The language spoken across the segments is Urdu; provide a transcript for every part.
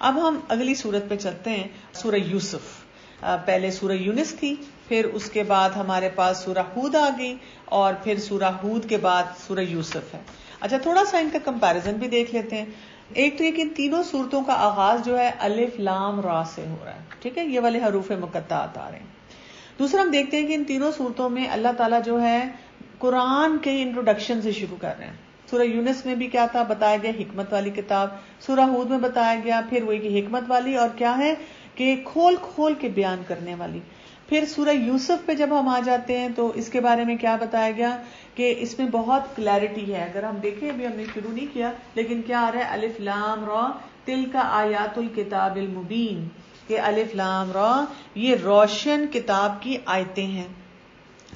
اب ہم اگلی سورت پہ چلتے ہیں، سورہ یوسف. پہلے سورہ یونس تھی، پھر اس کے بعد ہمارے پاس سورہ ہود آ گئی، اور پھر سورہ ہود کے بعد سورہ یوسف ہے. اچھا، تھوڑا سا ان کا کمپیریزن بھی دیکھ لیتے ہیں. ایک تو یہ کہ ان تینوں سورتوں کا آغاز جو ہے الف لام را سے ہو رہا ہے، ٹھیک ہے، یہ والے حروف مقطعات آ رہے ہیں. دوسرا ہم دیکھتے ہیں کہ ان تینوں صورتوں میں اللہ تعالیٰ جو ہے قرآن کے انٹروڈکشن سے شروع کر رہے ہیں. سورہ یونس میں بھی کیا تھا، بتایا گیا حکمت والی کتاب. سورہ ہود میں بتایا گیا پھر وہی کہ حکمت والی، اور کیا ہے کہ کھول کھول کے بیان کرنے والی. پھر سورہ یوسف پہ جب ہم آ جاتے ہیں تو اس کے بارے میں کیا بتایا گیا کہ اس میں بہت کلیئرٹی ہے. اگر ہم دیکھیں، ابھی ہم نے شروع نہیں کیا لیکن کیا آ رہا ہے، الف لام را تلک آیات الکتاب المبین، کہ الف لام را یہ روشن کتاب کی آیتیں ہیں.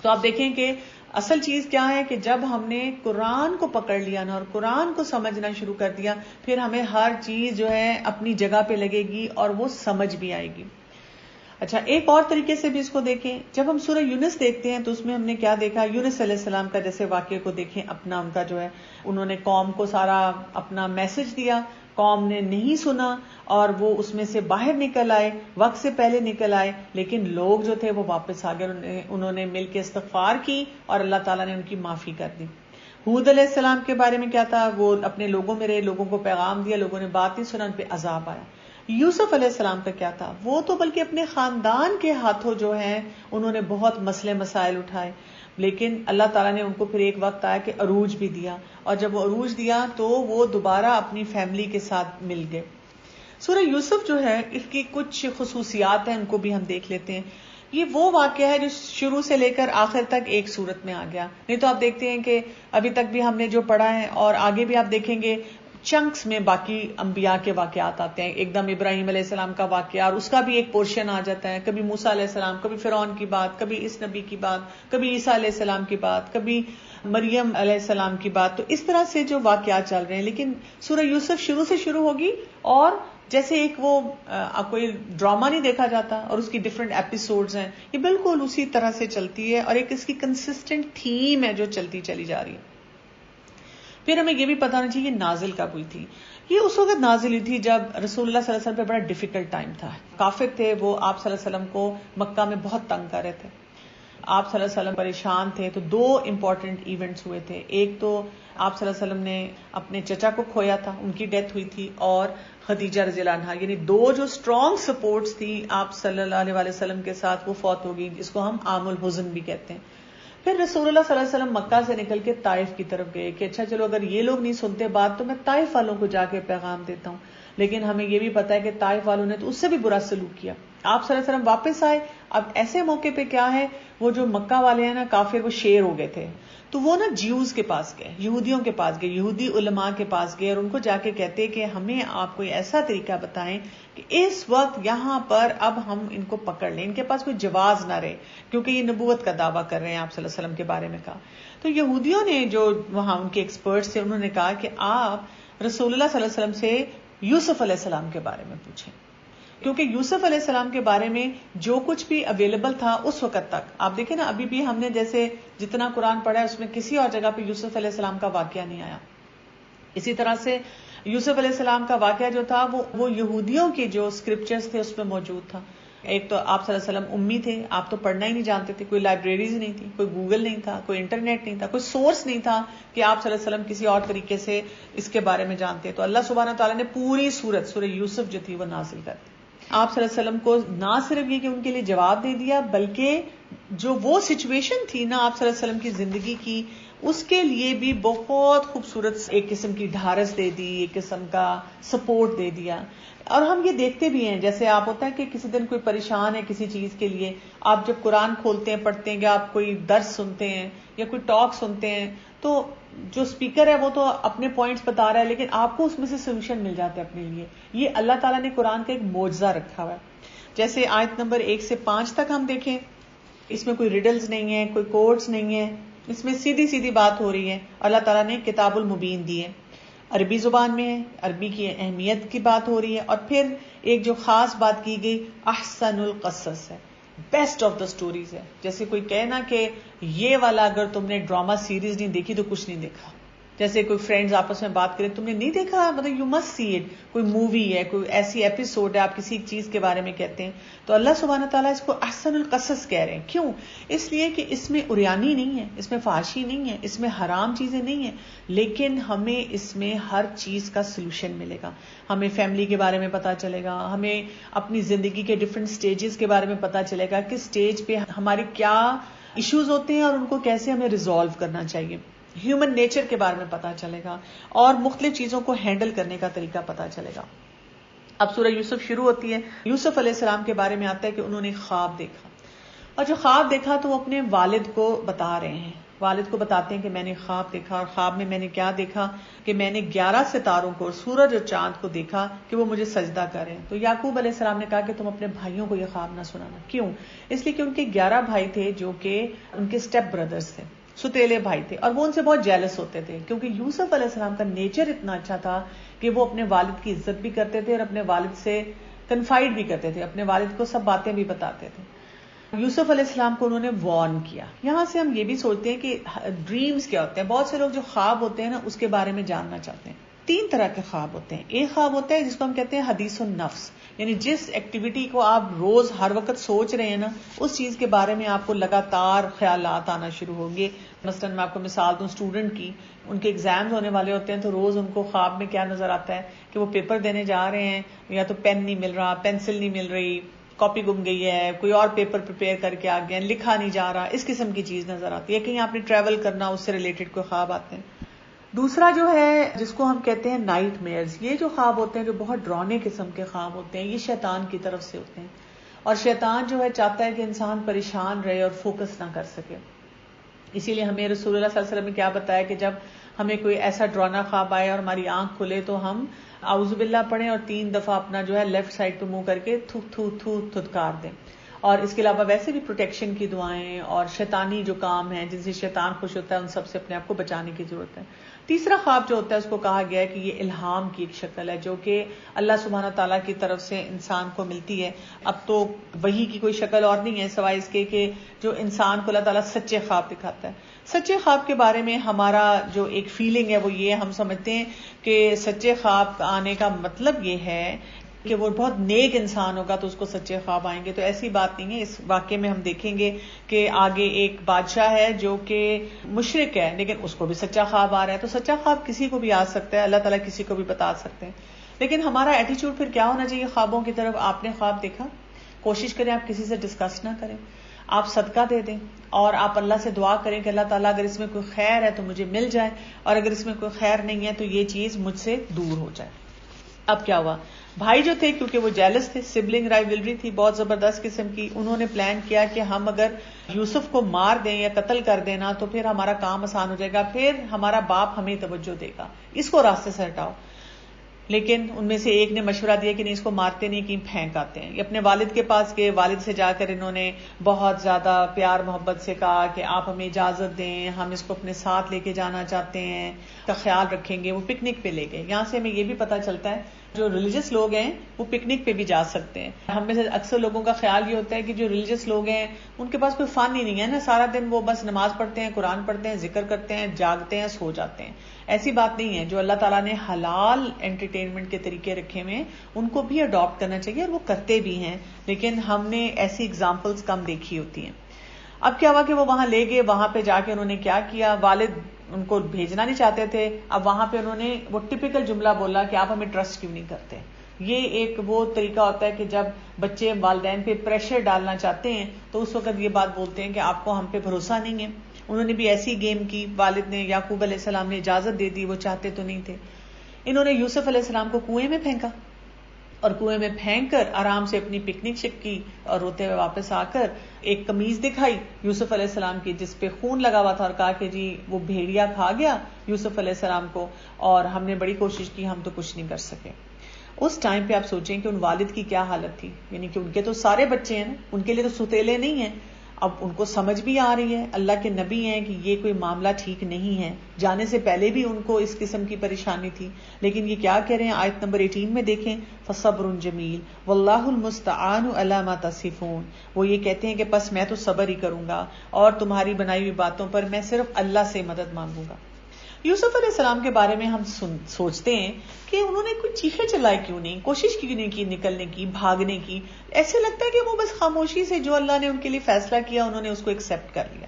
تو آپ دیکھیں کہ اصل چیز کیا ہے کہ جب ہم نے قرآن کو پکڑ لیا نا اور قرآن کو سمجھنا شروع کر دیا، پھر ہمیں ہر چیز جو ہے اپنی جگہ پہ لگے گی اور وہ سمجھ بھی آئے گی. اچھا، ایک اور طریقے سے بھی اس کو دیکھیں. جب ہم سورہ یونس دیکھتے ہیں تو اس میں ہم نے کیا دیکھا، یونس علیہ السلام کا جیسے واقعے کو دیکھیں. اپنا ان کا جو ہے انہوں نے قوم کو سارا اپنا میسج دیا، قوم نے نہیں سنا اور وہ اس میں سے باہر نکل آئے، وقت سے پہلے نکل آئے، لیکن لوگ جو تھے وہ واپس آ گئے. انہوں نے مل کے استغفار کی اور اللہ تعالیٰ نے ان کی معافی کر دی. ہود علیہ السلام کے بارے میں کیا تھا، وہ اپنے لوگوں میں رہے، لوگوں کو پیغام دیا، لوگوں نے بات نہیں سنا، ان پہ عذاب آیا. یوسف علیہ السلام کا کیا تھا، وہ تو بلکہ اپنے خاندان کے ہاتھوں جو ہیں انہوں نے بہت مسئلے مسائل اٹھائے، لیکن اللہ تعالیٰ نے ان کو پھر ایک وقت آیا کہ عروج بھی دیا، اور جب وہ عروج دیا تو وہ دوبارہ اپنی فیملی کے ساتھ مل گئے. سورہ یوسف جو ہے اس کی کچھ خصوصیات ہیں، ان کو بھی ہم دیکھ لیتے ہیں. یہ وہ واقعہ ہے جو شروع سے لے کر آخر تک ایک سورت میں آ گیا. نہیں تو آپ دیکھتے ہیں کہ ابھی تک بھی ہم نے جو پڑھا ہے اور آگے بھی آپ دیکھیں گے چنکس میں باقی انبیاء کے واقعات آتے ہیں. ایک دم ابراہیم علیہ السلام کا واقعہ اور اس کا بھی ایک پورشن آ جاتا ہے، کبھی موسیٰ علیہ السلام، کبھی فرعون کی بات، کبھی اس نبی کی بات، کبھی عیسیٰ علیہ السلام کی بات، کبھی مریم علیہ السلام کی بات. تو اس طرح سے جو واقعات چل رہے ہیں. لیکن سورہ یوسف شروع سے شروع ہوگی اور جیسے ایک وہ کوئی ڈراما نہیں دیکھا جاتا اور اس کی ڈفرینٹ ایپیسوڈز ہیں، یہ بالکل اسی طرح سے چلتی ہے، اور ایک اس کی کنسسٹنٹ تھیم ہے جو چلتی چلی جا رہی ہے. پھر ہمیں یہ بھی پتا ہونا چاہیے کہ نازل کب ہوئی تھی. یہ اس وقت نازل ہوئی تھی جب رسول اللہ صلی اللہ علیہ وسلم پہ بڑا ڈیفیکلٹ ٹائم تھا. کافر تھے، وہ آپ صلی اللہ علیہ وسلم کو مکہ میں بہت تنگ کر رہے تھے. آپ صلی اللہ علیہ وسلم پریشان تھے. تو دو امپورٹنٹ ایونٹس ہوئے تھے. ایک تو آپ صلی اللہ علیہ وسلم نے اپنے چچا کو کھویا تھا، ان کی ڈیتھ ہوئی تھی، اور خدیجہ رضی اللہ عنہا، یعنی دو جو اسٹرانگ سپورٹس تھی آپ صلی اللہ علیہ وسلم کے ساتھ، وہ فوت ہو گئی، جس کو ہم عام الحزن بھی کہتے ہیں. پھر رسول اللہ صلی اللہ علیہ وسلم مکہ سے نکل کے طائف کی طرف گئے کہ اچھا چلو اگر یہ لوگ نہیں سنتے بات تو میں طائف والوں کو جا کے پیغام دیتا ہوں. لیکن ہمیں یہ بھی پتا ہے کہ طائف والوں نے تو اس سے بھی برا سلوک کیا. آپ صلی اللہ علیہ وسلم واپس آئے. اب ایسے موقع پہ کیا ہے، وہ جو مکہ والے ہیں نا کافر، وہ شیر ہو گئے تھے. تو وہ نا جیوز کے پاس گئے، یہودیوں کے پاس گئے، یہودی علماء کے پاس گئے، اور ان کو جا کے کہتے کہ ہمیں آپ کوئی ایسا طریقہ بتائیں کہ اس وقت یہاں پر اب ہم ان کو پکڑ لیں، ان کے پاس کوئی جواز نہ رہے، کیونکہ یہ نبوت کا دعویٰ کر رہے ہیں آپ صلی اللہ علیہ وسلم کے بارے میں کہا. تو یہودیوں نے، جو وہاں ان کے ایکسپرٹس تھے، انہوں نے کہا کہ آپ رسول اللہ صلی اللہ علیہ وسلم سے یوسف علیہ السلام کے بارے میں پوچھیں، کیونکہ یوسف علیہ السلام کے بارے میں جو کچھ بھی اویلیبل تھا اس وقت تک، آپ دیکھیں نا ابھی بھی ہم نے جیسے جتنا قرآن پڑھا ہے اس میں کسی اور جگہ پہ یوسف علیہ السلام کا واقعہ نہیں آیا. اسی طرح سے یوسف علیہ السلام کا واقعہ جو تھا وہ یہودیوں کے جو اسکرپچرز تھے اس میں موجود تھا. ایک تو آپ صلی اللہ علیہ وسلم امی تھے، آپ تو پڑھنا ہی نہیں جانتے تھے، کوئی لائبریریز نہیں تھی، کوئی گوگل نہیں تھا، کوئی انٹرنیٹ نہیں تھا، کوئی سورس نہیں تھا کہ آپ صلی اللہ علیہ وسلم کسی اور طریقے سے اس کے بارے میں جانتے. تو اللہ سبحانہ تعالیٰ نے پوری سورہ یوسف جو تھی وہ نازل کر دی. آپ صلی اللہ علیہ وسلم کو نہ صرف یہ کہ ان کے لیے جواب دے دیا، بلکہ جو وہ سچویشن تھی نا آپ صلی اللہ علیہ وسلم کی زندگی کی، اس کے لیے بھی بہت خوبصورت ایک قسم کی ڈھارس دے دی، ایک قسم کا سپورٹ دے دیا. اور ہم یہ دیکھتے بھی ہیں، جیسے آپ ہوتا ہے کہ کسی دن کوئی پریشان ہے کسی چیز کے لیے، آپ جب قرآن کھولتے ہیں پڑھتے ہیں، یا آپ کوئی درس سنتے ہیں یا کوئی ٹاک سنتے ہیں، تو جو اسپیکر ہے وہ تو اپنے پوائنٹس بتا رہا ہے، لیکن آپ کو اس میں سے سولوشن مل جاتا ہے اپنے لیے. یہ اللہ تعالیٰ نے قرآن کا ایک معجزہ رکھا ہوا ہے. جیسے آیت نمبر 1 سے 5 تک ہم دیکھیں، اس میں کوئی ریڈلز نہیں ہے، کوئی کوڈز نہیں ہے، اس میں سیدھی سیدھی بات ہو رہی ہے. اللہ تعالیٰ نے کتاب المبین دی ہے، عربی زبان میں ہے، عربی کی اہمیت کی بات ہو رہی ہے، اور پھر ایک جو خاص بات کی گئی احسن القصص ہے، بیسٹ آف دا سٹوریز ہے. جیسے کوئی کہے نا کہ یہ والا اگر تم نے ڈراما سیریز نہیں دیکھی تو کچھ نہیں دیکھا. جیسے کوئی فرینڈز آپس میں بات کرے، تم نے نہیں دیکھا، مطلب یو مسٹ سی اٹ، کوئی مووی ہے، کوئی ایسی ایپیسوڈ ہے، آپ کسی چیز کے بارے میں کہتے ہیں، تو اللہ سبحانہ تعالیٰ اس کو احسن القصص کہہ رہے ہیں. کیوں؟ اس لیے کہ اس میں عریانی نہیں ہے، اس میں فحاشی نہیں ہے، اس میں حرام چیزیں نہیں ہیں، لیکن ہمیں اس میں ہر چیز کا سلوشن ملے گا. ہمیں فیملی کے بارے میں پتا چلے گا، ہمیں اپنی زندگی کے ڈفرینٹ سٹیجز کے بارے میں پتا چلے گا، کس سٹیج پہ ہمارے کیا ایشوز ہوتے ہیں اور ان کو کیسے ہمیں ریزالو کرنا چاہیے. ہیومن نیچر کے بارے میں پتا چلے گا اور مختلف چیزوں کو ہینڈل کرنے کا طریقہ پتا چلے گا. اب سورہ یوسف شروع ہوتی ہے. یوسف علیہ السلام کے بارے میں آتا ہے کہ انہوں نے خواب دیکھا، اور جو خواب دیکھا تو وہ اپنے والد کو بتا رہے ہیں. والد کو بتاتے ہیں کہ میں نے خواب دیکھا، اور خواب میں نے کیا دیکھا کہ میں نے 11 ستاروں کو، سورج اور چاند کو دیکھا کہ وہ مجھے سجدہ کر رہے ہیں. تو یعقوب علیہ السلام نے کہا کہ تم اپنے بھائیوں کو یہ خواب نہ سنانا. کیوں؟ اس لیے کہ ان کے 11 بھائی تھے جو کہ ان کے اسٹیپ بردرز تھے، ستیلے بھائی تھے، اور وہ ان سے بہت جیلس ہوتے تھے، کیونکہ یوسف علیہ السلام کا نیچر اتنا اچھا تھا کہ وہ اپنے والد کی عزت بھی کرتے تھے اور اپنے والد سے کنفائڈ بھی کرتے تھے، اپنے والد کو سب باتیں بھی بتاتے تھے. یوسف علیہ السلام کو انہوں نے وارن کیا. یہاں سے ہم یہ بھی سوچتے ہیں کہ ڈریمز کیا ہوتے ہیں. بہت سے لوگ جو خواب ہوتے ہیں نا، اس کے بارے میں جاننا چاہتے ہیں. 3 طرح کے خواب ہوتے ہیں. ایک خواب ہوتا ہے جس کو ہم کہتے ہیں حدیث النفس، یعنی جس ایکٹیویٹی کو آپ روز ہر وقت سوچ رہے ہیں نا، اس چیز کے بارے میں آپ کو لگاتار خیالات آنا شروع ہوں گے. مثلاً میں آپ کو مثال دوں اسٹوڈنٹ کی، ان کے ایگزامز ہونے والے ہوتے ہیں تو روز ان کو خواب میں کیا نظر آتا ہے کہ وہ پیپر دینے جا رہے ہیں، یا تو پین نہیں مل رہا، پینسل نہیں مل رہی، کاپی گم گئی ہے، کوئی اور پیپر پریپیئر کر کے آ گیا، لکھا نہیں جا رہا، اس قسم کی چیز نظر آتی ہے. کہیں آپ نے ٹریول کرنا، اس سے ریلیٹڈ کوئی خواب آتے ہیں. دوسرا جو ہے جس کو ہم کہتے ہیں نائٹ میئرز، یہ جو خواب ہوتے ہیں جو بہت ڈرانے قسم کے خواب ہوتے ہیں، یہ شیطان کی طرف سے ہوتے ہیں. اور شیطان جو ہے چاہتا ہے کہ انسان پریشان رہے اور فوکس نہ کر سکے. اسی لیے ہمیں رسول اللہ صلی اللہ علیہ وسلم نے کیا بتایا کہ جب ہمیں کوئی ایسا ڈرانا خواب آئے اور ہماری آنکھ کھلے تو ہم اعوذ باللہ پڑھیں اور 3 دفعہ اپنا جو ہے لیفٹ سائڈ پہ منہ کر کے تھو تھو تھو تھتکار دیں. اور اس کے علاوہ ویسے بھی پروٹیکشن کی دعائیں اور شیطانی جو کام ہیں جن سے شیطان خوش ہوتا ہے ان سب سے اپنے آپ کو بچانے کی ضرورت ہے. تیسرا خواب جو ہوتا ہے اس کو کہا گیا ہے کہ یہ الہام کی ایک شکل ہے جو کہ اللہ سبحانہ تعالیٰ کی طرف سے انسان کو ملتی ہے. اب تو وحی کی کوئی شکل اور نہیں ہے سوائے اس کے کہ جو انسان کو اللہ تعالیٰ سچے خواب دکھاتا ہے. سچے خواب کے بارے میں ہمارا جو ایک فیلنگ ہے وہ یہ ہم سمجھتے ہیں کہ سچے خواب آنے کا مطلب یہ ہے کہ وہ بہت نیک انسان ہوگا تو اس کو سچے خواب آئیں گے. تو ایسی بات نہیں ہے. اس واقعے میں ہم دیکھیں گے کہ آگے ایک بادشاہ ہے جو کہ مشرک ہے لیکن اس کو بھی سچا خواب آ رہا ہے. تو سچا خواب کسی کو بھی آ سکتا ہے، اللہ تعالیٰ کسی کو بھی بتا سکتے ہیں. لیکن ہمارا ایٹیچیوڈ پھر کیا ہونا چاہیے خوابوں کی طرف؟ آپ نے خواب دیکھا، کوشش کریں آپ کسی سے ڈسکس نہ کریں، آپ صدقہ دے دیں اور آپ اللہ سے دعا کریں کہ اللہ تعالیٰ اگر اس میں کوئی خیر ہے تو مجھے مل جائے، اور اگر اس میں کوئی خیر نہیں ہے تو یہ چیز مجھ سے دور ہو جائے. اب کیا ہوا؟ بھائی جو تھے کیونکہ وہ جیلس تھے، سبلنگ رائیولری تھی بہت زبردست قسم کی، انہوں نے پلان کیا کہ ہم اگر یوسف کو مار دیں یا قتل کر دینا تو پھر ہمارا کام آسان ہو جائے گا، پھر ہمارا باپ ہمیں توجہ دے گا، اس کو راستے سے ہٹاؤ. لیکن ان میں سے ایک نے مشورہ دیا کہ نہیں، اس کو مارتے نہیں، کہیں پھینک آتے ہیں. یہ اپنے والد کے پاس گئے، والد سے جا کر انہوں نے بہت زیادہ پیار محبت سے کہا کہ آپ ہمیں اجازت دیں، ہم اس کو اپنے ساتھ لے کے جانا چاہتے ہیں، کا خیال رکھیں گے. وہ پکنک پہ لے گئے. یہاں سے ہمیں یہ بھی پتہ چلتا ہے جو ریلیجس لوگ ہیں وہ پکنک پہ بھی جا سکتے ہیں. ہم میں سے اکثر لوگوں کا خیال یہ ہوتا ہے کہ جو ریلیجس لوگ ہیں ان کے پاس کوئی فن ہی نہیں ہے نا، سارا دن وہ بس نماز پڑھتے ہیں، قرآن پڑھتے ہیں، ذکر کرتے ہیں، جاگتے ہیں، سو جاتے ہیں. ایسی بات نہیں ہے. جو اللہ تعالیٰ نے حلال انٹرٹینمنٹ کے طریقے رکھے ہوئے ان کو بھی اڈاپٹ کرنا چاہیے، اور وہ کرتے بھی ہیں، لیکن ہم نے ایسی ایگزامپلز کم دیکھی ہوتی ہیں. اب کیا ہوا کہ وہ وہاں لے گئے. وہاں پہ جا کے انہوں نے کیا کیا، والد ان کو بھیجنا نہیں چاہتے تھے. اب وہاں پہ انہوں نے وہ ٹپیکل جملہ بولا کہ آپ ہمیں ٹرسٹ کیوں نہیں کرتے. یہ ایک وہ طریقہ ہوتا ہے کہ جب بچے والدین پہ پریشر ڈالنا چاہتے ہیں تو اس وقت یہ بات بولتے ہیں کہ آپ کو ہم پہ بھروسہ نہیں ہے. انہوں نے بھی ایسی گیم کی. والد نے، یعقوب علیہ السلام نے اجازت دے دی، وہ چاہتے تو نہیں تھے. انہوں نے یوسف علیہ السلام کو کنویں میں پھینکا، اور کنویں میں پھینک کر آرام سے اپنی پکنک شک کی، اور روتے ہوئے واپس آ کر ایک قمیض دکھائی یوسف علیہ السلام کی جس پہ خون لگا ہوا تھا، اور کہا کہ جی وہ بھیڑیا کھا گیا یوسف علیہ السلام کو، اور ہم نے بڑی کوشش کی، ہم تو کچھ نہیں کر سکے. اس ٹائم پہ آپ سوچیں کہ ان والد کی کیا حالت تھی. یعنی کہ ان کے تو سارے بچے ہیں نا، ان کے لیے تو ستیلے نہیں ہیں. اب ان کو سمجھ بھی آ رہی ہے، اللہ کے نبی ہیں، کہ یہ کوئی معاملہ ٹھیک نہیں ہے. جانے سے پہلے بھی ان کو اس قسم کی پریشانی تھی، لیکن یہ کیا کہہ رہے ہیں آیت نمبر 18 میں دیکھیں، فصبر جمیل واللہ المستعان علی ما تصفون. وہ یہ کہتے ہیں کہ بس میں تو صبر ہی کروں گا اور تمہاری بنائی ہوئی باتوں پر میں صرف اللہ سے مدد مانگوں گا. یوسف علیہ السلام کے بارے میں ہم سوچتے ہیں کہ انہوں نے کوئی چیخے چلائے کیوں نہیں, کوشش کیوں نہیں کی نکلنے کی, بھاگنے کی. ایسے لگتا ہے کہ وہ بس خاموشی سے جو اللہ نے ان کے لیے فیصلہ کیا انہوں نے اس کو ایکسپٹ کر لیا.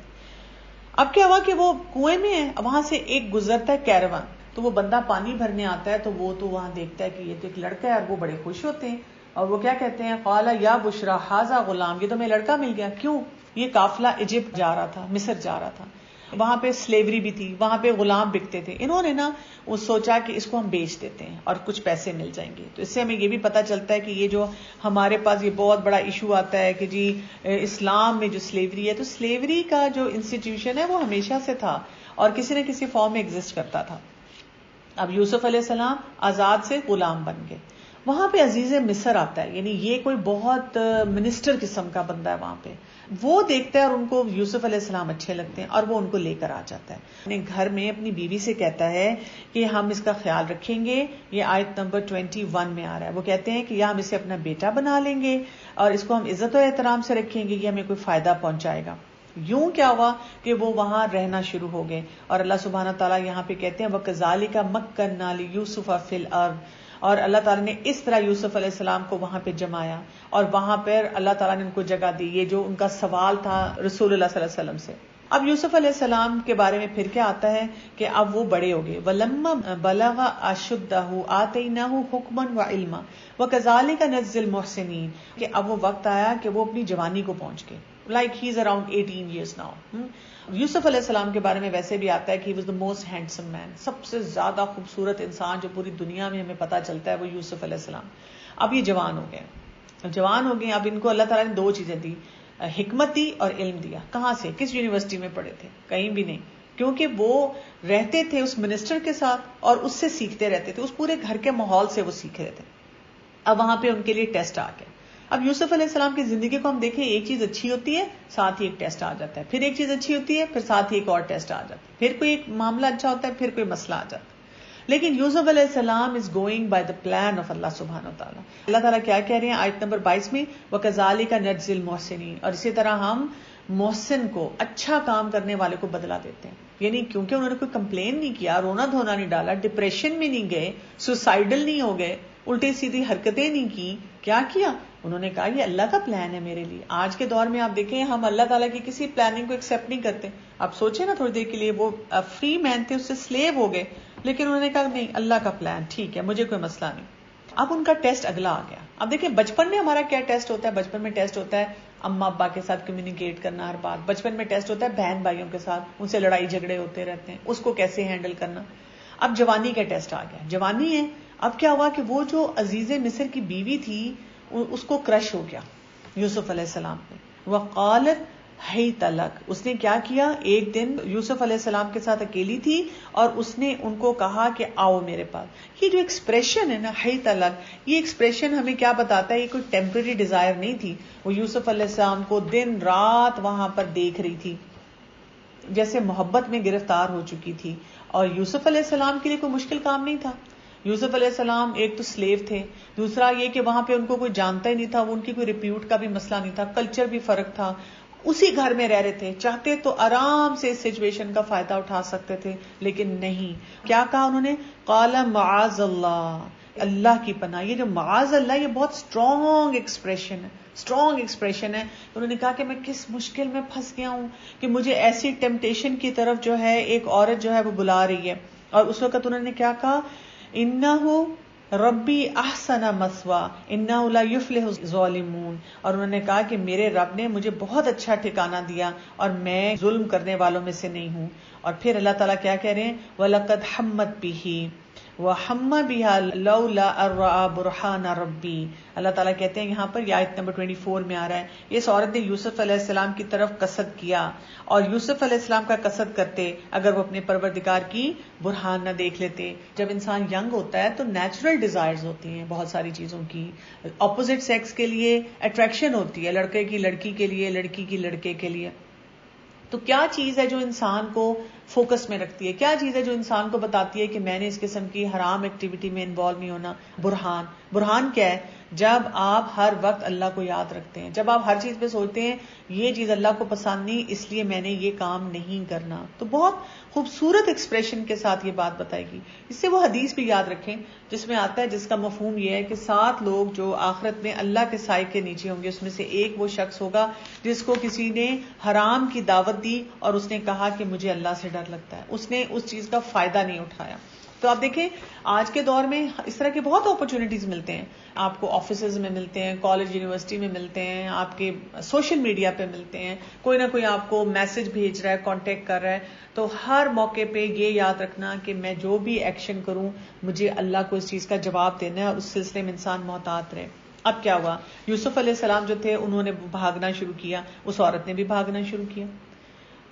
اب کیا ہوا کہ وہ کنویں میں ہے, وہاں سے ایک گزرتا ہے کیروان, تو وہ بندہ پانی بھرنے آتا ہے, تو وہ تو وہاں دیکھتا ہے کہ یہ تو ایک لڑکا ہے, اور وہ بڑے خوش ہوتے ہیں اور وہ کیا کہتے ہیں, قال یا بشرا ھذا غلام, یہ تو میں لڑکا مل گیا. کیوں؟ یہ قافلہ ایجپٹ جا رہا تھا, مصر جا رہا تھا, وہاں پہ سلیوری بھی تھی, وہاں پہ غلام بکتے تھے. انہوں نے نا وہ سوچا کہ اس کو ہم بیچ دیتے ہیں اور کچھ پیسے مل جائیں گے. تو اس سے ہمیں یہ بھی پتا چلتا ہے کہ یہ جو ہمارے پاس یہ بہت بڑا ایشو آتا ہے کہ جی اسلام میں جو سلیوری ہے, تو سلیوری کا جو انسٹیٹیوشن ہے وہ ہمیشہ سے تھا اور کسی نہ کسی فارم میں ایگزسٹ کرتا تھا. اب یوسف علیہ السلام آزاد سے غلام بن گئے. وہاں پہ عزیز مصر آتا ہے, یعنی یہ کوئی بہت منسٹر قسم کا بندہ ہے وہاں پہ. وہ دیکھتا ہے اور ان کو یوسف علیہ السلام اچھے لگتے ہیں اور وہ ان کو لے کر آ جاتا ہے. اپنے گھر میں اپنی بیوی سے کہتا ہے کہ ہم اس کا خیال رکھیں گے. یہ آیت نمبر 21 میں آ رہا ہے. وہ کہتے ہیں کہ یا ہم اسے اپنا بیٹا بنا لیں گے اور اس کو ہم عزت و احترام سے رکھیں گے, یہ ہمیں کوئی فائدہ پہنچائے گا. یوں کیا ہوا کہ وہ وہاں رہنا شروع ہو گئے. اور اللہ سبحانہ تعالیٰ یہاں پہ کہتے ہیں وَكَذَلِكَ مَكَّنَّا لِيُوسُفَ فِي الْأَرْضِ, اور اللہ تعالیٰ نے اس طرح یوسف علیہ السلام کو وہاں پہ جمایا اور وہاں پر اللہ تعالیٰ نے ان کو جگہ دی. یہ جو ان کا سوال تھا رسول اللہ صلی اللہ علیہ وسلم سے. اب یوسف علیہ السلام کے بارے میں پھر کیا آتا ہے کہ اب وہ بڑے ہو گئے. وَلَمَّا بَلَغَ أَشُدَّهُ آتَيْنَاهُ حُكْمًا وَعِلْمًا وَكَذَلِكَ نَجْزِي الْمُحْسِنِينَ, کہ اب وہ وقت آیا کہ وہ اپنی جوانی کو پہنچ گئے. Like he's around 18 years now. یوسف علیہ السلام کے بارے میں ویسے بھی آتا ہے کہ he was the most handsome man, سب سے زیادہ خوبصورت انسان جو پوری دنیا میں ہمیں پتا چلتا ہے وہ یوسف علیہ السلام. اب یہ جوان ہو گئے, جوان ہو گئے. اب ان کو اللہ تعالیٰ نے دو چیزیں دی, حکمت دی اور علم دیا. کہاں سے؟ کس یونیورسٹی میں پڑھے تھے؟ کہیں بھی نہیں, کیونکہ وہ رہتے تھے اس منسٹر کے ساتھ اور اس سے سیکھتے رہتے تھے, اس پورے گھر کے ماحول سے وہ سیکھ رہے تھے. اب وہاں پہ ان کے لیے ٹیسٹ آ گیا. اب یوسف علیہ السلام کی زندگی کو ہم دیکھیں, ایک چیز اچھی ہوتی ہے ساتھ ہی ایک ٹیسٹ آ جاتا ہے, پھر ایک چیز اچھی ہوتی ہے پھر ساتھ ہی ایک اور ٹیسٹ آ جاتا ہے, پھر کوئی ایک معاملہ اچھا ہوتا ہے پھر کوئی مسئلہ آ جاتا ہے. لیکن یوسف علیہ السلام is going by the plan of Allah سبحانہ وتعالیٰ. اللہ تعالیٰ کیا کہہ رہے ہیں آیت نمبر 22 میں, وَكَذَلِكَ نَجْزِي الْمُحْسِنِينَ, اور اسی طرح ہم محسن کو, اچھا کام کرنے والے کو بدلا دیتے ہیں. یعنی کیونکہ انہوں نے کوئی کمپلین نہیں کیا, رونا دھونا نہیں ڈالا, ڈپریشن میں نہیں گئے, سوسائڈل نہیں ہو گئے, الٹی سیدھی حرکتیں نہیں کی. کیا کیا؟ انہوں نے کہا یہ اللہ کا پلان ہے میرے لیے. آج کے دور میں آپ دیکھیں ہم اللہ تعالیٰ کی کسی پلاننگ کو ایکسیپٹ نہیں کرتے. آپ سوچیں نا تھوڑی دیر کے لیے, وہ فری مین تھے, اس سے سلیو ہو گئے, لیکن انہوں نے کہا نہیں اللہ کا پلان ٹھیک ہے, مجھے کوئی مسئلہ نہیں. اب ان کا ٹیسٹ اگلا آ گیا. اب دیکھیں بچپن میں ہمارا کیا ٹیسٹ ہوتا ہے. بچپن میں ٹیسٹ ہوتا ہے اما ابا کے ساتھ کمیونیکیٹ کرنا ہر بات. بچپن میں ٹیسٹ ہوتا ہے بہن بھائیوں کے ساتھ, ان سے لڑائی جھگڑے ہوتے رہتے ہیں, اس کو کیسے ہینڈل کرنا. اب جوانی کا ٹیسٹ آ گیا, جوانی ہے. اب کیا ہوا کہ وہ جو عزیز مصر کی بیوی تھی اس کو کرش ہو گیا یوسف علیہ السلام پہ. وقالت حیت لک, اس نے کیا کیا, ایک دن یوسف علیہ السلام کے ساتھ اکیلی تھی اور اس نے ان کو کہا کہ آؤ میرے پاس. یہ جو ایکسپریشن ہے نا حیت لک, یہ ایکسپریشن ہمیں کیا بتاتا ہے, یہ کوئی ٹیمپرری ڈیزائر نہیں تھی. وہ یوسف علیہ السلام کو دن رات وہاں پر دیکھ رہی تھی, جیسے محبت میں گرفتار ہو چکی تھی. اور یوسف علیہ السلام کے لیے کوئی مشکل کام نہیں تھا. یوسف علیہ السلام ایک تو سلیو تھے, دوسرا یہ کہ وہاں پہ ان کو کوئی جانتا ہی نہیں تھا, وہ ان کی کوئی ریپیوٹ کا بھی مسئلہ نہیں تھا, کلچر بھی فرق تھا, اسی گھر میں رہ رہے تھے. چاہتے تو آرام سے اس سچویشن کا فائدہ اٹھا سکتے تھے, لیکن نہیں. کیا کہا انہوں نے, قال معاذ اللہ, اللہ کی پناہ. یہ جو معاذ اللہ, یہ بہت اسٹرانگ ایکسپریشن ہے, اسٹرانگ ایکسپریشن ہے. انہوں نے کہا کہ میں کس مشکل میں پھنس گیا ہوں کہ مجھے ایسی ٹیمپٹیشن کی طرف جو ہے ایک عورت جو ہے وہ بلا رہی ہے. اور اس وقت انہوں نے کیا کہا, انہو ربی احسن مثوا انہ لا یفلح الظالمون. اور انہوں نے کہا کہ میرے رب نے مجھے بہت اچھا ٹھکانہ دیا اور میں ظلم کرنے والوں میں سے نہیں ہوں. اور پھر اللہ تعالیٰ کیا کہہ رہے ہیں, وَلَقَدْ حَمَّتْ بِهِ وَحَمَّ بِهَا لَوْلَا أَن رَأَىٰ بُرْهَانَ رَبِّي. اللہ تعالیٰ کہتے ہیں یہاں پر, یہ آیت نمبر 24 میں آ رہا ہے, اس عورت نے یوسف علیہ السلام کی طرف قصد کیا, اور یوسف علیہ السلام کا قصد کرتے اگر وہ اپنے پروردگار کی برہان نہ دیکھ لیتے. جب انسان ینگ ہوتا ہے تو نیچرل ڈیزائرز ہوتی ہیں بہت ساری چیزوں کی. اپوزٹ سیکس کے لیے اٹریکشن ہوتی ہے, لڑکے کی لڑکی کے لیے, لڑکی کی لڑکے کے لیے. تو کیا چیز ہے جو انسان کو فوکس میں رکھتی ہے, کیا چیز ہے جو انسان کو بتاتی ہے کہ میں نے اس قسم کی حرام ایکٹیویٹی میں انوالو نہیں ہونا. برہان. برہان کیا ہے, جب آپ ہر وقت اللہ کو یاد رکھتے ہیں, جب آپ ہر چیز پہ سوچتے ہیں یہ چیز اللہ کو پسند نہیں اس لیے میں نے یہ کام نہیں کرنا. تو بہت خوبصورت ایکسپریشن کے ساتھ یہ بات بتائے گی. اس سے وہ حدیث بھی یاد رکھیں جس میں آتا ہے, جس کا مفہوم یہ ہے کہ 7 لوگ جو آخرت میں اللہ کے سائے کے نیچے ہوں گے, اس میں سے ایک وہ شخص ہوگا جس کو کسی نے حرام کی دعوت دی اور اس نے کہا کہ مجھے اللہ سے ڈر لگتا ہے, اس نے اس چیز کا فائدہ نہیں اٹھایا. تو آپ دیکھیں آج کے دور میں اس طرح کے بہت اپرچونٹیز ملتے ہیں, آپ کو آفیسز میں ملتے ہیں, کالج یونیورسٹی میں ملتے ہیں, آپ کے سوشل میڈیا پہ ملتے ہیں, کوئی نہ کوئی آپ کو میسج بھیج رہا ہے, کانٹیکٹ کر رہا ہے. تو ہر موقع پہ یہ یاد رکھنا کہ میں جو بھی ایکشن کروں مجھے اللہ کو اس چیز کا جواب دینا ہے, اس سلسلے میں انسان محتاط رہے. اب کیا ہوا, یوسف علیہ السلام جو تھے انہوں نے بھاگنا شروع کیا, اس عورت نے بھی بھاگنا شروع کیا.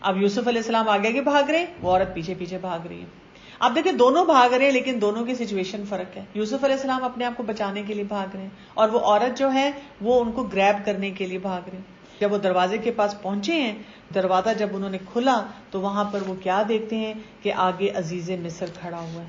اب یوسف علیہ السلام آگے آگے بھاگ رہے ہیں, وہ عورت پیچھے پیچھے بھاگ رہی ہے. اب دیکھیں دونوں بھاگ رہے ہیں لیکن دونوں کی سچویشن فرق ہے. یوسف علیہ السلام اپنے آپ کو بچانے کے لیے بھاگ رہے ہیں اور وہ عورت جو ہے وہ ان کو گریب کرنے کے لیے بھاگ رہے ہیں. جب وہ دروازے کے پاس پہنچے ہیں, دروازہ جب انہوں نے کھلا تو وہاں پر وہ کیا دیکھتے ہیں کہ آگے عزیز مصر کھڑا ہوا ہے.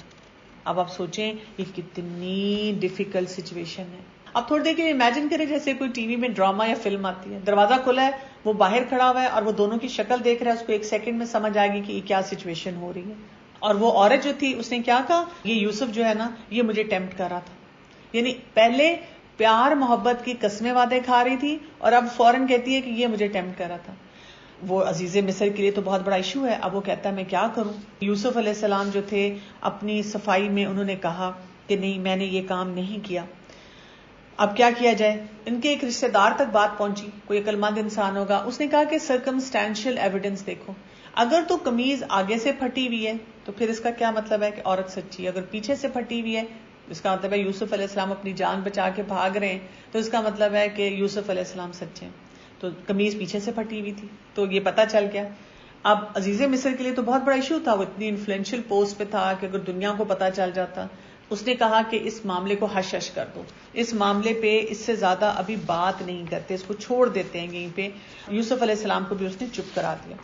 اب آپ سوچیں یہ کتنی ڈیفیکلٹ سچویشن ہے. اب تھوڑی دیر کے لیے امیجن کریں جیسے کوئی ٹی وی میں ڈراما یا فلم آتی ہے, دروازہ کھلا ہے, وہ باہر کھڑا ہوا ہے اور وہ دونوں کی شکل دیکھ رہا ہے, اس کو ایک سیکنڈ میں سمجھ آئے گی کہ یہ کیا سچویشن ہو رہی ہے. اور وہ عورت جو تھی اس نے کیا کہا, یہ یوسف جو ہے نا یہ مجھے ٹیمپٹ کر رہا تھا. یعنی پہلے پیار محبت کی قسمیں وعدے کھا رہی تھی اور اب فوراً کہتی ہے کہ یہ مجھے ٹیمپٹ کر رہا تھا. وہ عزیز مصر کے لیے تو بہت بڑا ایشو ہے. اب وہ کہتا ہے میں کیا کروں. یوسف علیہ السلام جو تھے اپنی صفائی میں انہوں نے کہا کہ نہیں میں نے یہ کام نہیں کیا. اب کیا کیا جائے. ان کے ایک رشتے دار تک بات پہنچی, کوئی عقل مند انسان ہوگا, اس نے کہا کہ سرکمسٹینشیل ایویڈنس دیکھو, اگر تو قمیض آگے سے پھٹی ہوئی ہے تو پھر اس کا کیا مطلب ہے کہ عورت سچی ہے. اگر پیچھے سے پھٹی ہوئی ہے اس کا مطلب ہے یوسف علیہ السلام اپنی جان بچا کے بھاگ رہے ہیں, تو اس کا مطلب ہے کہ یوسف علیہ السلام سچے ہیں. تو قمیض پیچھے سے پھٹی ہوئی تھی تو یہ پتا چل گیا. اب عزیز مصر کے لیے تو بہت بڑا ایشو تھا, وہ اتنی انفلوئنشل پوسٹ پہ تھا کہ اگر دنیا کو پتا چل جاتا. اس نے کہا کہ اس معاملے کو ہش ہش کر دو, اس معاملے پہ اس سے زیادہ ابھی بات نہیں کرتے, اس کو چھوڑ دیتے ہیں یہیں پہ. یوسف علیہ السلام کو بھی اس نے چپ کرا دیا.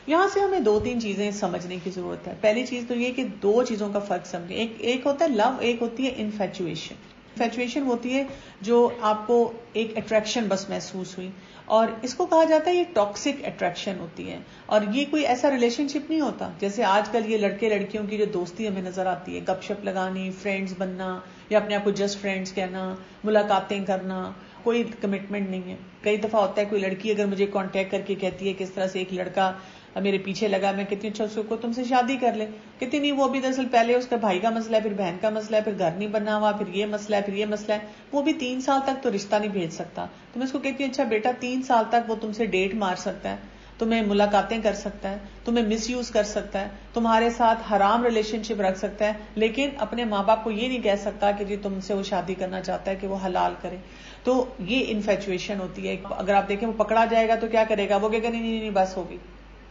یہاں سے ہمیں 2-3 چیزیں سمجھنے کی ضرورت ہے. پہلی چیز تو یہ کہ 2 چیزوں کا فرق سمجھیں. ایک ہوتا ہے لو, ایک ہوتی ہے انفیچویشن. انفیچویشن ہوتی ہے جو آپ کو ایک اٹریکشن بس محسوس ہوئی, اور اس کو کہا جاتا ہے یہ ٹاکسک اٹریکشن ہوتی ہے. اور یہ کوئی ایسا ریلیشن شپ نہیں ہوتا جیسے آج کل یہ لڑکے لڑکیوں کی جو دوستی ہمیں نظر آتی ہے, گپ شپ لگانی, فرینڈز بننا یا اپنے آپ کو جسٹ فرینڈز کہنا, ملاقاتیں کرنا, کوئی کمٹمنٹ نہیں ہے. کئی دفعہ ہوتا ہے کوئی لڑکی اگر مجھے کانٹیکٹ کر کے کہتی ہے کس طرح سے ایک لڑکا میرے پیچھے لگا, میں کتنی اچھا اس کو تم سے شادی کر لے, کتنی نہیں, وہ بھی دراصل پہلے اس کا بھائی کا مسئلہ ہے, پھر بہن کا مسئلہ ہے, پھر گھر نہیں بنا ہوا, پھر یہ مسئلہ ہے, پھر یہ مسئلہ ہے. وہ بھی 3 سال تک تو رشتہ نہیں بھیج سکتا. تو میں اس کو کہتی ہوں اچھا بیٹا 3 سال تک وہ تم سے ڈیٹ مار سکتا ہے, تمہیں ملاقاتیں کر سکتا ہے, تمہیں مس یوز کر سکتا ہے, تمہارے ساتھ حرام ریلیشن شپ رکھ سکتا ہے, لیکن اپنے ماں باپ کو یہ نہیں کہہ سکتا کہ جی تم سے وہ شادی کرنا چاہتا ہے, کہ وہ حلال کرے. تو یہ انفیچویشن ہوتی ہے. اگر آپ دیکھیں وہ پکڑا جائے گا تو کیا کرے گا, وہ کہے گا نہیں بس ہوگی,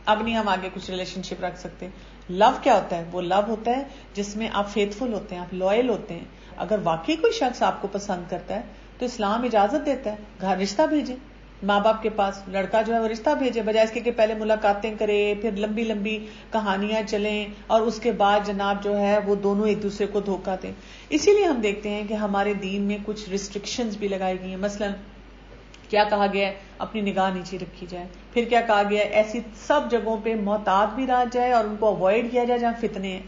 اب نہیں ہم آگے کچھ ریلیشن شپ رکھ سکتے. لو کیا ہوتا ہے, وہ لو ہوتا ہے جس میں آپ فیتھفل ہوتے ہیں, آپ لوئل ہوتے ہیں. اگر واقعی کوئی شخص آپ کو پسند کرتا ہے تو اسلام اجازت دیتا ہے گھر رشتہ بھیجے, ماں باپ کے پاس لڑکا جو ہے وہ رشتہ بھیجے, بجائے اس کے کہ پہلے ملاقاتیں کرے, پھر لمبی لمبی کہانیاں چلیں اور اس کے بعد جناب جو ہے وہ دونوں ایک دوسرے کو دھوکہ دیں. اسی لیے ہم دیکھتے ہیں کہ ہمارے دین میں کچھ ریسٹرکشنز بھی لگائی گئی ہیں. مثلا کیا کہا گیا ہے, اپنی نگاہ نیچے رکھی جائے. پھر کیا کہا گیا ہے, ایسی سب جگہوں پہ محتاط بھی رہا جائے اور ان کو اوائڈ کیا جائے جہاں فتنے ہیں.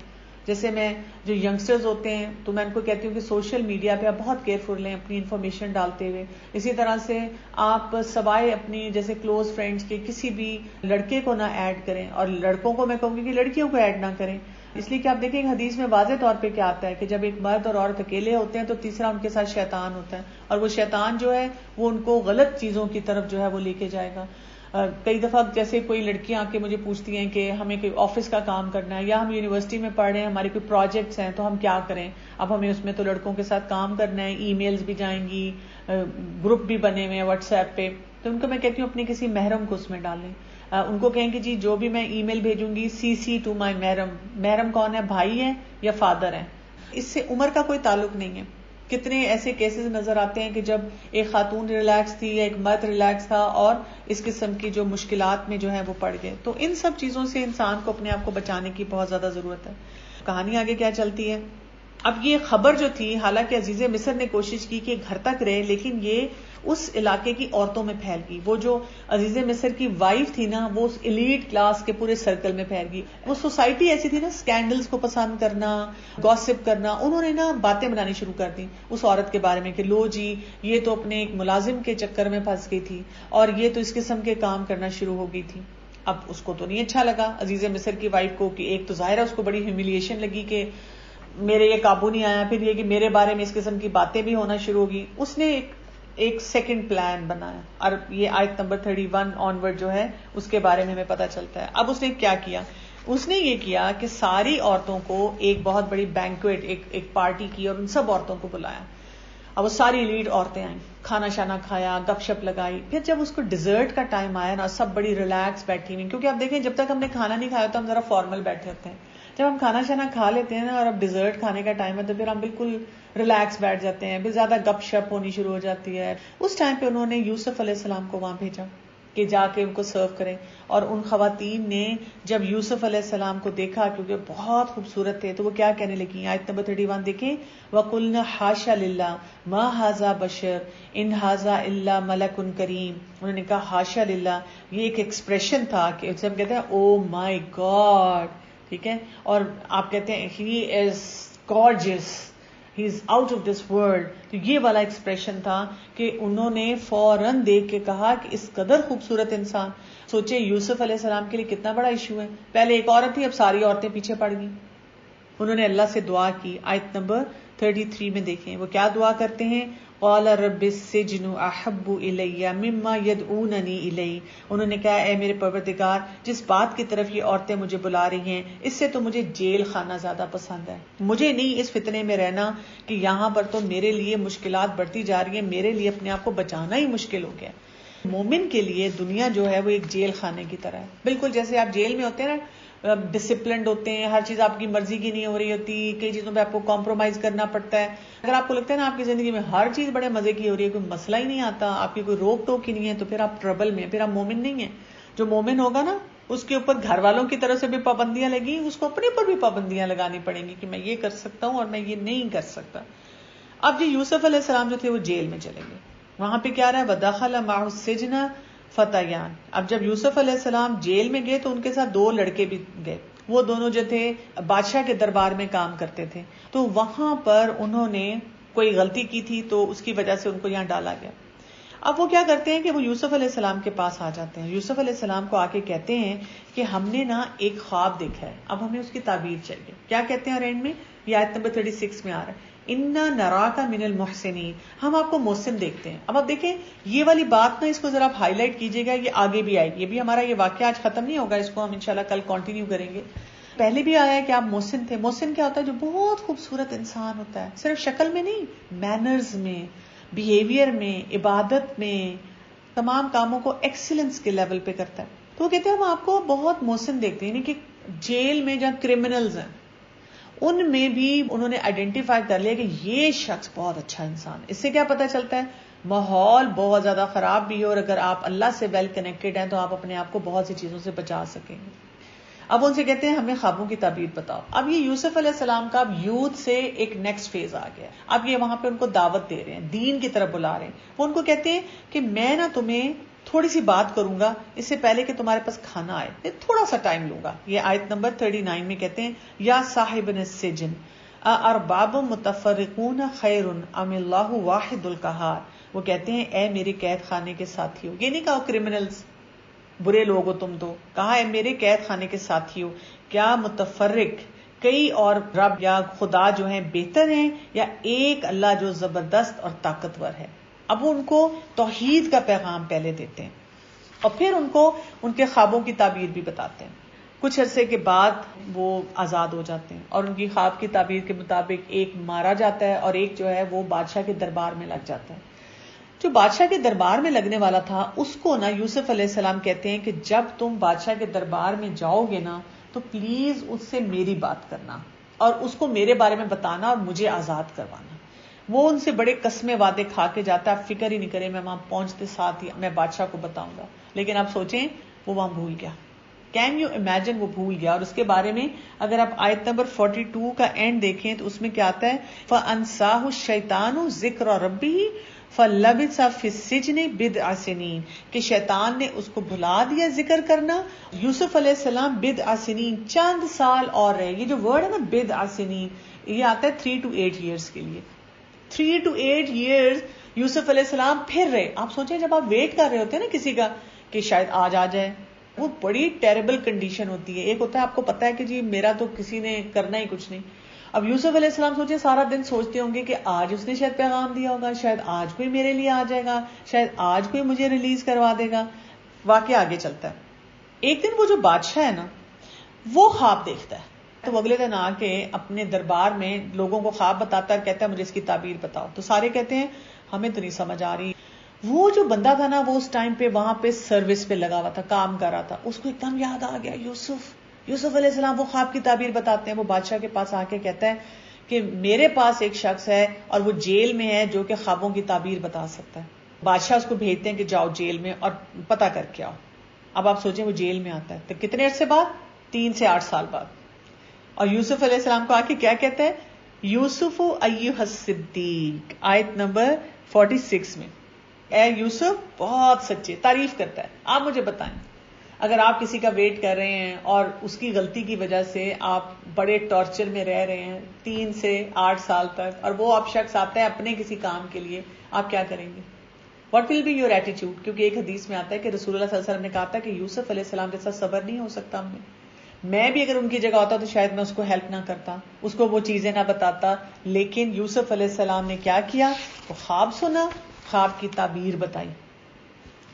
جیسے میں جو ینگسٹرز ہوتے ہیں تو میں ان کو کہتی ہوں کہ سوشل میڈیا پہ آپ بہت کیئرفل رہیں اپنی انفارمیشن ڈالتے ہوئے. اسی طرح سے آپ سوائے اپنی جیسے کلوز فرینڈز کے کسی بھی لڑکے کو نہ ایڈ کریں, اور لڑکوں کو میں کہوں گی کہ لڑکیوں کو ایڈ نہ کریں. اس لیے کہ آپ دیکھیں حدیث میں واضح طور پہ کیا آتا ہے کہ جب ایک مرد اور عورت اکیلے ہوتے ہیں تو تیسرا ان کے ساتھ شیطان ہوتا ہے, اور وہ شیطان جو ہے وہ ان کو غلط چیزوں کی طرف جو ہے وہ لے کے جائے گا. کئی دفعہ جیسے کوئی لڑکیاں آ کے مجھے پوچھتی ہیں کہ ہمیں کوئی آفس کا کام کرنا ہے, یا ہم یونیورسٹی میں پڑھ رہے ہیں, ہمارے کوئی پروجیکٹس ہیں تو ہم کیا کریں. اب ہمیں اس میں تو لڑکوں کے ساتھ کام کرنا ہے, ای میلز بھی جائیں گی, گروپ بھی بنے ہوئے ہیں واٹس ایپ پہ. تو ان کو میں کہتی ہوں اپنی کسی محرم کو اس میں ڈالیں. ان کو کہیں کہ جی جو بھی میں ای میل بھیجوں گی CC ٹو مائی محرم. محرم کون ہے, بھائی ہے یا فادر ہے. اس سے عمر کا کوئی تعلق نہیں ہے. کتنے ایسے کیسز نظر آتے ہیں کہ جب ایک خاتون ریلیکس تھی یا ایک مرد ریلیکس تھا اور اس قسم کی جو مشکلات میں جو ہے وہ پڑ گئے. تو ان سب چیزوں سے انسان کو اپنے آپ کو بچانے کی بہت زیادہ ضرورت ہے. کہانی آگے کیا چلتی ہے, اب یہ خبر جو تھی، حالانکہ عزیز مصر نے کوشش کی کہ گھر تک رہے، لیکن یہ اس علاقے کی عورتوں میں پھیل گئی. وہ جو عزیز مصر کی وائف تھی نا، وہ اس ایلیٹ کلاس کے پورے سرکل میں پھیل گئی. وہ سوسائٹی ایسی تھی نا، سکینڈلز کو پسند کرنا، گوسپ کرنا. انہوں نے نا باتیں بنانی شروع کر دی اس عورت کے بارے میں کہ لو جی، یہ تو اپنے ایک ملازم کے چکر میں پھنس گئی تھی اور یہ تو اس قسم کے کام کرنا شروع ہو گئی تھی. اب اس کو تو نہیں اچھا لگا عزیز مصر کی وائف کو، کہ ایک تو ظاہر ہے اس کو بڑی ہیوملیشن لگی کہ میرے یہ قابو نہیں آیا، پھر یہ کہ میرے بارے میں اس قسم کی باتیں بھی ہونا شروع ہوگی. اس نے ایک سیکنڈ پلان بنایا، اور یہ آیت نمبر 31 آنورڈ جو ہے اس کے بارے میں ہمیں پتہ چلتا ہے. اب اس نے کیا کیا؟ اس نے یہ کیا کہ ساری عورتوں کو ایک بہت بڑی بینکویٹ، ایک پارٹی کی، اور ان سب عورتوں کو بلایا. اب وہ ساری لیڈ عورتیں آئیں، کھانا شانا کھایا، گپ شپ لگائی. پھر جب اس کو ڈیزرٹ کا ٹائم آیا نا، سب بڑی ریلیکس بیٹھی ہوئی، کیونکہ آپ دیکھیں جب تک ہم نے کھانا نہیں کھایا تو ہم ذرا فارمل بیٹھے ہوتے ہیں. جب ہم کھانا شانا کھا لیتے ہیں نا، اور اب ڈیزرٹ کھانے کا ٹائم ہے، تو پھر ہم بالکل ریلیکس بیٹھ جاتے ہیں، پھر زیادہ گپ شپ ہونی شروع ہو جاتی ہے. اس ٹائم پہ انہوں نے یوسف علیہ السلام کو وہاں بھیجا کہ جا کے ان کو سرو کریں. اور ان خواتین نے جب یوسف علیہ السلام کو دیکھا، کیونکہ بہت خوبصورت تھے، تو وہ کیا کہنے لگی؟ آیت نمبر 31 دیکھیں، وَقُلْنَا حَاشَ لِلَّهِ مَا هَذَا بَشَرٌ إِنْ هَذَا إِلَّا مَلَكٌ كَرِيمٌ. انہوں نے کہا حاشا للہ. یہ ایک ایکسپریشن تھا کہ اسے ہم کہتے ہیں او مائی گاڈ، ٹھیک ہے، اور آپ کہتے ہیں he is gorgeous, he is out of this world. تو یہ والا ایکسپریشن تھا کہ انہوں نے فوراً دیکھ کے کہا کہ اس قدر خوبصورت انسان. سوچے یوسف علیہ السلام کے لیے کتنا بڑا ایشو ہے. پہلے ایک عورت تھی، اب ساری عورتیں پیچھے پڑ گئیں. انہوں نے اللہ سے دعا کی. آیت نمبر 33 میں دیکھیں وہ کیا دعا کرتے ہیں، قال رب السجن احب الی مما یدعوننی الی. انہوں نے کہا اے میرے پروردگار، جس بات کی طرف یہ عورتیں مجھے بلا رہی ہیں، اس سے تو مجھے جیل خانہ زیادہ پسند ہے. مجھے نہیں اس فتنے میں رہنا کہ یہاں پر تو میرے لیے مشکلات بڑھتی جا رہی ہیں، میرے لیے اپنے آپ کو بچانا ہی مشکل ہو گیا. مومن کے لیے دنیا جو ہے وہ ایک جیل خانے کی طرح ہے. بالکل جیسے آپ جیل میں ہوتے ہیں نا، ڈسپلنڈ ہوتے ہیں، ہر چیز آپ کی مرضی کی نہیں ہو رہی ہوتی، کئی چیزوں پہ آپ کو کمپرومائز کرنا پڑتا ہے. اگر آپ کو لگتا ہے نا آپ کی زندگی میں ہر چیز بڑے مزے کی ہو رہی ہے، کوئی مسئلہ ہی نہیں آتا، آپ کی کوئی روک ٹوک ہی نہیں ہے، تو پھر آپ ٹربل میں، پھر آپ مومن نہیں ہیں. جو مومن ہوگا نا، اس کے اوپر گھر والوں کی طرف سے بھی پابندیاں لگیں، اس کو اپنے اوپر بھی پابندیاں لگانی پڑیں گی کہ میں یہ کر سکتا ہوں اور میں یہ نہیں کر سکتا. اب جی یوسف علیہ السلام جو تھے وہ جیل میں چلے گئے. وہاں پہ کیا رہا ہے، وَدَخَلَ مَعَهُ السِّجْنَ فَتَيَانِ. اب جب یوسف علیہ السلام جیل میں گئے تو ان کے ساتھ 2 لڑکے بھی گئے. وہ دونوں جو تھے بادشاہ کے دربار میں کام کرتے تھے. تو وہاں پر انہوں نے کوئی غلطی کی تھی، تو اس کی وجہ سے ان کو یہاں ڈالا گیا. اب وہ کیا کرتے ہیں کہ وہ یوسف علیہ السلام کے پاس آ جاتے ہیں. یوسف علیہ السلام کو آ کے کہتے ہیں کہ ہم نے نا ایک خواب دیکھا ہے، اب ہمیں اس کی تعبیر چاہیے. کیا کہتے ہیں اینڈ میں؟ یہ آیت نمبر 36 میں آ رہا ہے، اِنَّا نَرَاكَ مِنَ الْمُحْسِنِينَ. ہم آپ کو محسن دیکھتے ہیں. اب آپ دیکھیں یہ والی بات نا، اس کو ذرا آپ ہائی لائٹ کیجیے گا، یہ آگے بھی آئے گی. یہ بھی ہمارا یہ واقعہ آج ختم نہیں ہوگا، اس کو ہم انشاءاللہ کل کنٹینیو کریں گے. پہلے بھی آیا ہے کہ آپ محسن تھے. محسن کیا ہوتا ہے؟ جو بہت خوبصورت انسان ہوتا ہے، صرف شکل میں نہیں، مینرز میں، بیہیویئر میں، عبادت میں، تمام کاموں کو ایکسیلنس کے لیول پہ کرتا ہے. تو وہ کہتے ہیں ہم آپ کو بہت محسن دیکھتے ہیں. یعنی کہ جیل میں جہاں کرمنلز ہیں ان میں بھی انہوں نے آئیڈینٹیفائی کر لیا کہ یہ شخص بہت اچھا انسان. اس سے کیا پتا چلتا ہے؟ ماحول بہت زیادہ خراب بھی ہو اور اگر آپ اللہ سے ویل کنیکٹڈ ہیں تو آپ اپنے آپ کو بہت سی چیزوں سے بچا سکیں گے. اب ان سے کہتے ہیں ہمیں خوابوں کی تعبیر بتاؤ. اب یہ یوسف علیہ السلام کا اب یوتھ سے ایک نیکسٹ فیز آ گیا. اب یہ وہاں پہ ان کو دعوت دے رہے ہیں، دین کی طرف بلا رہے ہیں. وہ ان کو کہتے ہیں کہ میں نا تمہیں تھوڑی سی بات کروں گا اس سے پہلے کہ تمہارے پاس کھانا آئے، تھوڑا سا ٹائم لوں گا. یہ آیت نمبر 39 میں کہتے ہیں یا صاحبن السجن ارباب متفرقون خیر ام اللہ واحد القہار. وہ کہتے ہیں اے میرے قید خانے کے ساتھیوں، یہ نہیں کہا کرمنلز برے لوگ ہو تم، تو کہا ہے میرے قید خانے کے ساتھیوں، کیا متفرق کئی اور رب یا خدا جو ہیں بہتر ہیں یا ایک اللہ جو زبردست اور طاقتور ہے. اب وہ ان کو توحید کا پیغام پہلے دیتے ہیں اور پھر ان کو ان کے خوابوں کی تعبیر بھی بتاتے ہیں. کچھ عرصے کے بعد وہ آزاد ہو جاتے ہیں اور ان کی خواب کی تعبیر کے مطابق ایک مارا جاتا ہے اور ایک جو ہے وہ بادشاہ کے دربار میں لگ جاتا ہے. جو بادشاہ کے دربار میں لگنے والا تھا اس کو نا یوسف علیہ السلام کہتے ہیں کہ جب تم بادشاہ کے دربار میں جاؤ گے نا تو پلیز اس سے میری بات کرنا اور اس کو میرے بارے میں بتانا اور مجھے آزاد کروانا. وہ ان سے بڑے قسمیں وعدے کھا کے جاتا ہے، آپ فکر ہی نہیں کریں میں وہاں پہنچتے ساتھ ہی میں بادشاہ کو بتاؤں گا. لیکن آپ سوچیں وہ وہاں بھول گیا. کین یو امیجن وہ بھول گیا. اور اس کے بارے میں اگر آپ آیت نمبر 42 کا اینڈ دیکھیں تو اس میں کیا آتا ہے, فَأَنْسَاهُ الشَّيْطَانُ ذِكْرَ رَبِّهِ فَلَبِثَ فِي السِّجْنِ بِضْعَ سِنِينَ, کہ شیطان نے اس کو بھلا دیا ذکر کرنا. یوسف علیہ السلام بِضْعَ سِنِينَ, چند سال اور رہے. یہ جو ورڈ ہے نا بِضْعَ سِنِينَ, یہ آتا ہے 3 to 8 years کے لیے. 3 to 8 years یوسف علیہ السلام پھر رہے. آپ سوچیں جب آپ ویٹ کر رہے ہوتے ہیں نا کسی کا کہ شاید آج آ جائے, وہ بڑی ٹیریبل کنڈیشن ہوتی ہے. ایک ہوتا ہے آپ کو پتا ہے کہ جی میرا تو کسی نے کرنا ہی کچھ نہیں. اب یوسف علیہ السلام سوچیں سارا دن سوچتے ہوں گے کہ آج اس نے شاید پیغام دیا ہوگا, شاید آج کوئی میرے لیے آ جائے گا, شاید آج کوئی مجھے ریلیز کروا دے گا. واقعہ آگے چلتا ہے. ایک دن وہ جو بادشاہ ہے نا وہ خواب دیکھتا ہے, تو وہ اگلے دن آ کے اپنے دربار میں لوگوں کو خواب بتاتا ہے, کہتا ہے مجھے اس کی تعبیر بتاؤ. تو سارے کہتے ہیں ہمیں تو نہیں سمجھ آ رہی. وہ جو بندہ تھا نا وہ اس ٹائم پہ وہاں پہ سروس پہ لگا ہوا تھا, کام کر رہا تھا. اس کو ایک دم یاد آ گیا یوسف علیہ السلام وہ خواب کی تعبیر بتاتے ہیں. وہ بادشاہ کے پاس آ کے کہتا ہے کہ میرے پاس ایک شخص ہے اور وہ جیل میں ہے جو کہ خوابوں کی تعبیر بتا سکتا ہے. بادشاہ اس کو بھیجتے ہیں کہ جاؤ جیل میں اور پتہ کر کے آؤ. اب آپ سوچیں وہ جیل میں آتا ہے تو کتنے عرصے بعد, 3 سے 8 سال بعد. اور یوسف علیہ السلام کو آ کے کیا کہتا ہے, یوسف ایھا الصدیق, آیت نمبر 46 میں, اے یوسف بہت سچے, تعریف کرتا ہے. آپ مجھے بتائیں اگر آپ کسی کا ویٹ کر رہے ہیں اور اس کی غلطی کی وجہ سے آپ بڑے ٹارچر میں رہ رہے ہیں 3 سے 8 سال تک, اور وہ آپ شخص آتا ہے اپنے کسی کام کے لیے, آپ کیا کریں گے؟ What will be your attitude? کیونکہ ایک حدیث میں آتا ہے کہ رسول اللہ صلی اللہ علیہ وسلم نے کہا تھا کہ یوسف علیہ السلام جیسا صبر نہیں ہو سکتا ہم میں بھی اگر ان کی جگہ ہوتا تو شاید میں اس کو ہیلپ نہ کرتا, اس کو وہ چیزیں نہ بتاتا. لیکن یوسف علیہ السلام نے کیا کیا, وہ خواب سنا, خواب کی تعبیر بتائی,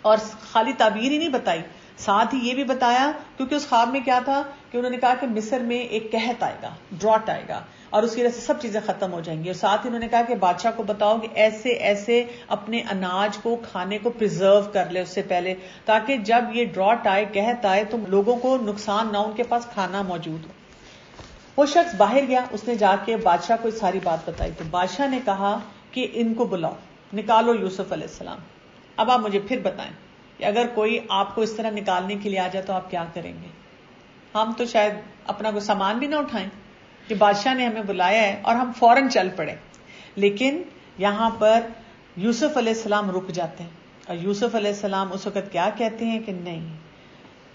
اور خالی تعبیر ہی نہیں بتائی, ساتھ ہی یہ بھی بتایا, کیونکہ اس خواب میں کیا تھا کہ انہوں نے کہا کہ مصر میں ایک قحط آئے گا, ڈراٹ آئے گا, اور اس کی وجہ سے سب چیزیں ختم ہو جائیں گی. اور ساتھ ہی انہوں نے کہا کہ بادشاہ کو بتاؤ کہ ایسے ایسے اپنے اناج کو کھانے کو پریزرو کر لے اس سے پہلے, تاکہ جب یہ ڈراٹ آئے, قحط آئے, تو لوگوں کو نقصان نہ, ان کے پاس کھانا موجود ہو. وہ شخص باہر گیا, اس نے جا کے بادشاہ کو ساری بات بتائی. تو بادشاہ نے کہا کہ ان کو بلاؤ, نکالو یوسف علیہ السلام. اب آپ مجھے پھر بتائیں کہ اگر کوئی آپ کو اس طرح نکالنے کے لیے آ جائے تو آپ کیا کریں گے؟ ہم تو شاید اپنا کوئی سامان بھی نہ اٹھائیں کہ بادشاہ نے ہمیں بلایا ہے اور ہم فوراً چل پڑے. لیکن یہاں پر یوسف علیہ السلام رک جاتے ہیں, اور یوسف علیہ السلام اس وقت کیا کہتے ہیں کہ نہیں,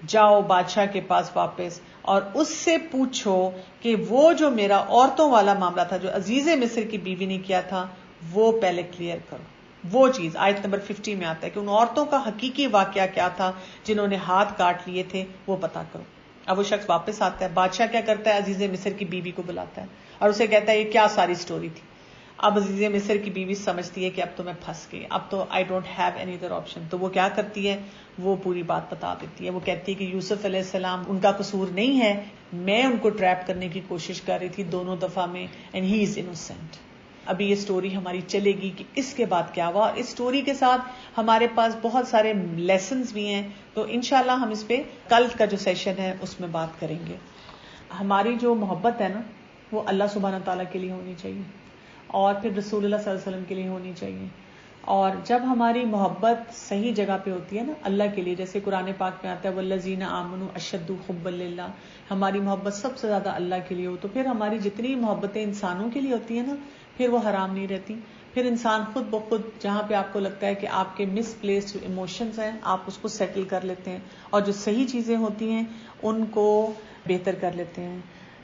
جاؤ بادشاہ کے پاس واپس اور اس سے پوچھو کہ وہ جو میرا عورتوں والا معاملہ تھا جو عزیز مصر کی بیوی نے کیا تھا وہ پہلے کلیئر کرو. وہ چیز آیت نمبر 50 میں آتا ہے کہ ان عورتوں کا حقیقی واقعہ کیا تھا جنہوں نے ہاتھ کاٹ لیے تھے, وہ پتا کرو. اب وہ شخص واپس آتا ہے, بادشاہ کیا کرتا ہے, عزیز مصر کی بیوی کو بلاتا ہے اور اسے کہتا ہے یہ کیا ساری سٹوری تھی. اب عزیز مصر کی بیوی سمجھتی ہے کہ اب تو میں پھنس گئی, اب تو I don't have any other option. تو وہ کیا کرتی ہے, وہ پوری بات بتا دیتی ہے. وہ کہتی ہے کہ یوسف علیہ السلام ان کا قصور نہیں ہے, میں ان کو ٹریپ کرنے کی کوشش کر رہی تھی دونوں دفعہ میں, اینڈ ہی از انوسینٹ. ابھی یہ سٹوری ہماری چلے گی کہ اس کے بعد کیا ہوا. اس سٹوری کے ساتھ ہمارے پاس بہت سارے لیسنز بھی ہیں, تو انشاءاللہ ہم اس پہ کل کا جو سیشن ہے اس میں بات کریں گے. ہماری جو محبت ہے نا وہ اللہ سبحانہ تعالیٰ کے لیے ہونی چاہیے, اور پھر رسول اللہ صلی اللہ علیہ وسلم کے لیے ہونی چاہیے. اور جب ہماری محبت صحیح جگہ پہ ہوتی ہے نا اللہ کے لیے, جیسے قرآن پاک میں آتا ہے والذین آمنوا اشد حبا للہ, ہماری محبت سب سے زیادہ اللہ کے لیے ہو, تو پھر ہماری جتنی محبتیں انسانوں کے لیے ہوتی ہیں نا پھر وہ حرام نہیں رہتی. پھر انسان خود بخود جہاں پہ آپ کو لگتا ہے کہ آپ کے مس پلیسڈ ایموشنز ہیں آپ اس کو سیٹل کر لیتے ہیں, اور جو صحیح چیزیں ہوتی ہیں ان کو بہتر کر لیتے ہیں.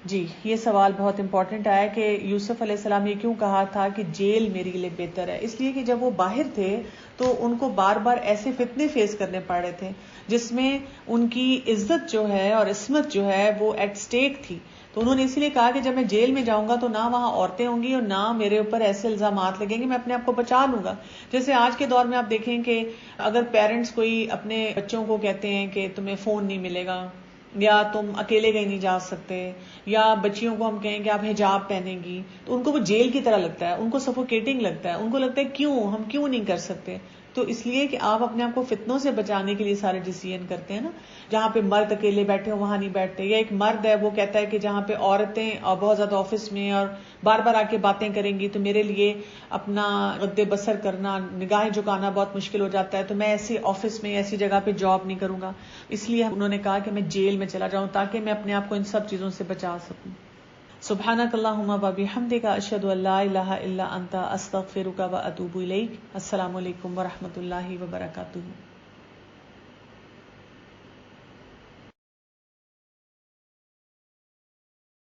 جی, یہ سوال بہت امپورٹنٹ آیا کہ یوسف علیہ السلام نے کیوں کہا تھا کہ جیل میرے لیے بہتر ہے. اس لیے کہ جب وہ باہر تھے تو ان کو بار بار ایسے فتنے فیس کرنے پڑ رہے تھے جس میں ان کی عزت جو ہے اور عصمت جو ہے وہ ایٹ سٹیک تھی. تو انہوں نے اسی لیے کہا کہ جب میں جیل میں جاؤں گا تو نہ وہاں عورتیں ہوں گی اور نہ میرے اوپر ایسے الزامات لگیں گے, میں اپنے آپ کو بچا لوں گا. جیسے آج کے دور میں آپ دیکھیں کہ اگر پیرنٹس کوئی اپنے بچوں کو کہتے ہیں کہ تمہیں فون نہیں ملے گا, یا تم اکیلے کہیں نہیں جا سکتے, یا بچیوں کو ہم کہیں کہ آپ حجاب پہنیں گی, تو ان کو وہ جیل کی طرح لگتا ہے, ان کو سفوکیٹنگ لگتا ہے, ان کو لگتا ہے کیوں ہم کیوں نہیں کر سکتے. تو اس لیے کہ آپ اپنے آپ کو فتنوں سے بچانے کے لیے سارے ڈیسیژن کرتے ہیں نا. جہاں پہ مرد اکیلے بیٹھے ہوں وہاں نہیں بیٹھتے, یا ایک مرد ہے وہ کہتا ہے کہ جہاں پہ عورتیں اور بہت زیادہ آفس میں اور بار بار آ کے باتیں کریں گی تو میرے لیے اپنا رد بسر کرنا, نگاہیں جھکانا بہت مشکل ہو جاتا ہے, تو میں ایسی آفس میں ایسی جگہ پہ جاب نہیں کروں گا. اس لیے انہوں نے کہا کہ میں جیل میں چلا جاؤں تاکہ میں اپنے آپ کو ان سب چیزوں سے بچا سکوں. سبحانک اللہم و بحمدک اشہد ان لا الہ الا انت استغفرک و اتوب الیک. السلام علیکم و رحمۃ اللہ وبرکاتہ.